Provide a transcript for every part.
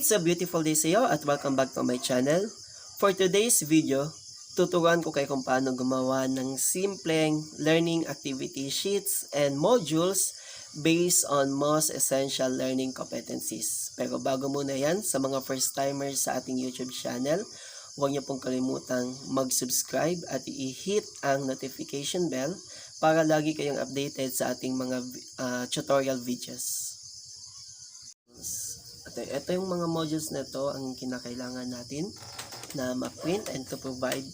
It's a beautiful day sa iyo at welcome back to my channel. For today's video, tuturuan ko kayo kung paano gumawa ng simpleng learning activity sheets and modules based on Most Essential Learning Competencies. Pero bago muna yan, sa mga first timers sa ating YouTube channel, huwag niyo pong kalimutang mag-subscribe at i-hit ang notification bell para lagi kayong updated sa ating mga tutorial videos. Ito yung mga modules na ito ang kinakailangan natin na ma-print and to provide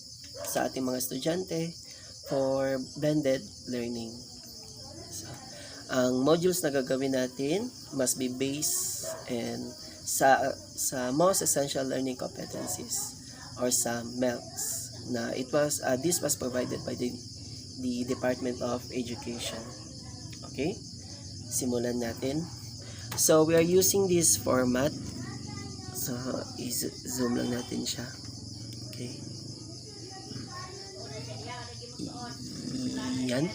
sa ating mga estudyante for blended learning. So, ang modules na gagawin natin must be based and sa Most Essential Learning Competencies or sa MELCs na this was provided by the Department of Education. Okay? Simulan natin. So, we are using this format. So, i-zoom lang natin siya. Okay. Yan.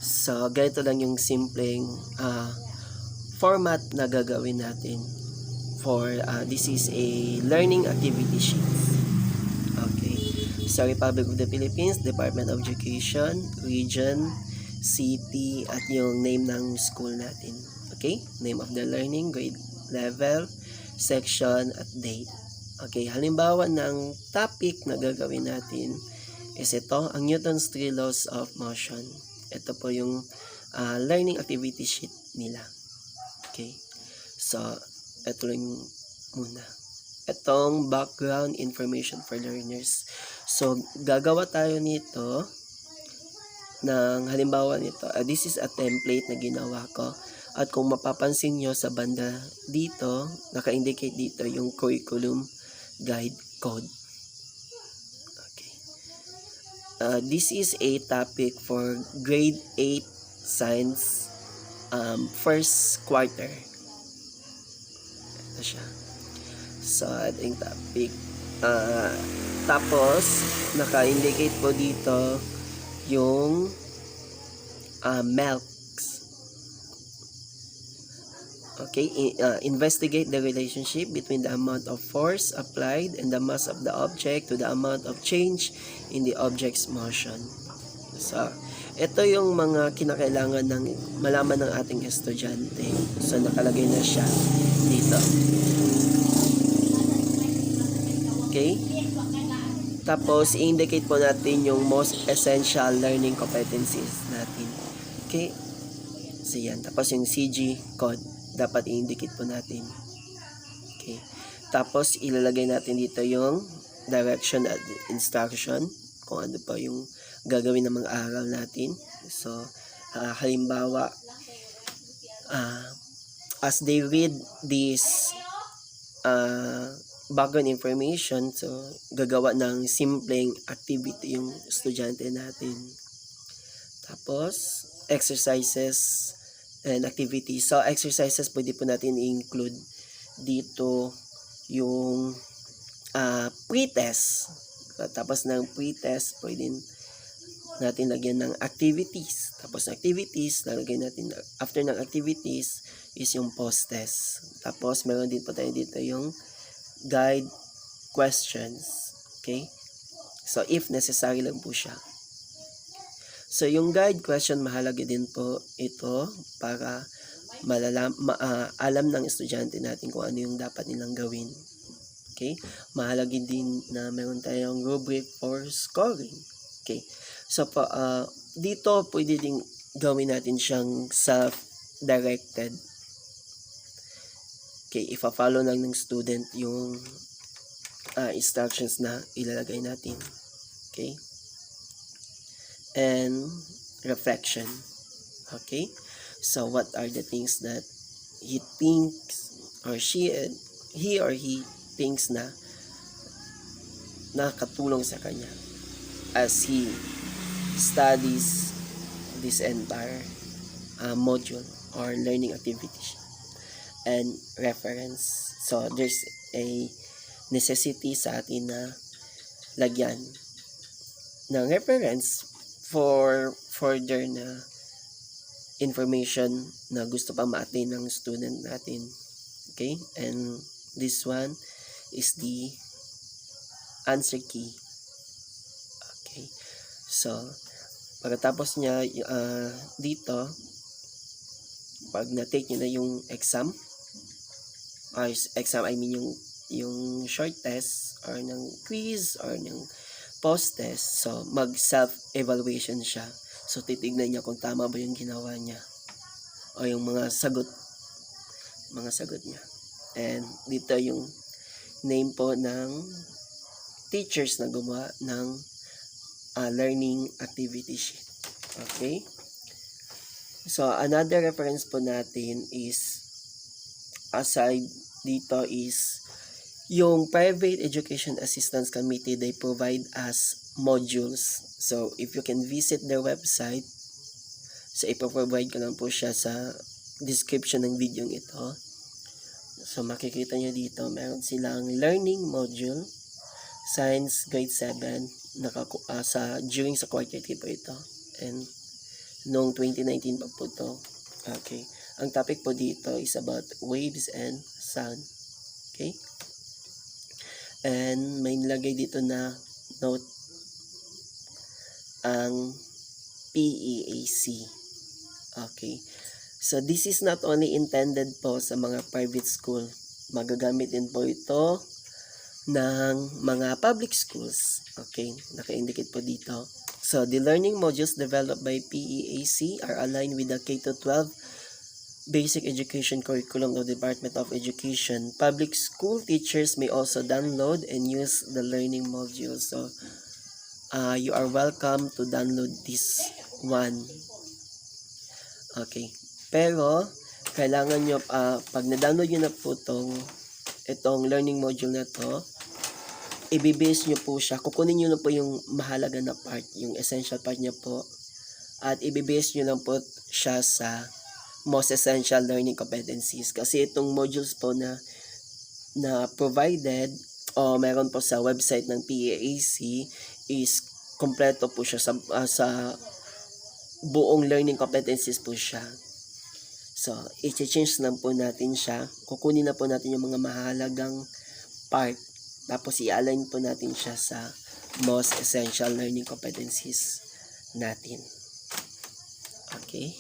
So, ganito lang yung simpleng format na gagawin natin for this is a learning activity sheet. Okay. So, Republic of the Philippines, Department of Education, Region, City, at yung name ng school natin. Okay, name of the learning, grade level, section, at date. Okay, halimbawa ng topic na gagawin natin is ito, ang Newton's 3 laws of motion. Ito po yung learning activity sheet nila. Okay, so ito lang muna. Itong background information for learners. So, gagawa tayo nito ng halimbawa nito. This is a template na ginawa ko. At kung mapapansin nyo sa banda dito, naka-indicate dito yung curriculum guide code. Okay. This is a topic for grade 8 science first quarter. Ito siya. So, ating topic. Tapos, naka-indicate po dito yung MELCs. Okay, investigate the relationship between the amount of force applied and the mass of the object to the amount of change in the object's motion. So, ito yung mga kinakailangan ng malaman ng ating estudyante. So, nakalagay na siya dito. Okay? Tapos, i-indicate po natin yung most essential learning competencies natin. Okay? So, yan. Tapos, yung CG code dapat i-indicate po natin. Okay. Tapos, ilalagay natin dito yung direction at instruction kung ano pa yung gagawin ng mga aral natin. So, halimbawa, as they read this background information, so, gagawa ng simpleng activity yung estudyante natin. Tapos, exercises and activities. So, exercises pwede po natin i-include dito yung pre-test. Tapos ng pre-test, pwede natin lagyan ng activities. Tapos activities, lalagyan natin, after ng activities, is yung post-test. Tapos, meron din po tayo dito yung guide questions. Okay? So, if necessary lang po siya. So, yung guide question, mahalaga din po ito para alam ng estudyante natin kung ano yung dapat nilang gawin. Okay? Mahalaga din na meron tayong rubric for scoring. Okay? So, dito pwede din gawin natin siyang self-directed. Okay? Ipa-follow lang ng student yung instructions na ilalagay natin. Okay? And reflection. Okay? So, what are the things that he thinks or he or he thinks na nakatulong sa kanya as he studies this entire module or learning activity and reference. So, there's a necessity sa atin na lagyan ng reference for further na information na gusto pa ma-attain ng student natin. Okay? And This one is the answer key. Okay. So, pagkatapos niya, dito, pag na-take nyo na yung exam, I mean yung short test, or ng quiz, or ng post-test, so mag-self-evaluation siya. So, titignan niya kung tama ba yung ginawa niya, o yung mga sagot niya. And dito yung name po ng teachers na gumawa ng learning activity sheet. Okay? So, another reference po natin is, aside dito, is yung Private Education Assistance Committee. They provide us modules. So, if you can visit their website, so ipoprovide ko lang po siya sa description ng video ito. So, makikita nyo dito, meron silang learning module, Science Grade 7, during sa quarter 3 po ito. And noong 2019 pa po ito. Okay. Ang topic po dito is about waves and sound. Okay. And may nilagay dito na note ang PEAC. Okay. So, this is not only intended po sa mga private school. Magagamit din po ito ng mga public schools. Okay. Naka-indicate po dito. So, the learning modules developed by PEAC are aligned with the K-12 Basic Education Curriculum of the Department of Education. Public school teachers may also download and use the learning modules. So, you are welcome to download this one. Okay. Pero, kailangan nyo, pag na-download nyo na po itong learning module na to, i-base nyo po siya. Kukunin nyo na po yung mahalaga na part, yung essential part niya po. At i-base nyo lang po siya sa Most Essential Learning Competencies. Kasi itong modules po na provided, o meron po sa website ng PEAC, is kompleto po siya sa buong learning competencies po siya. So, i-change lang po natin siya. Kukunin na po natin yung mga mahalagang part. Tapos, i-align po natin siya sa Most Essential Learning Competencies natin. Okay?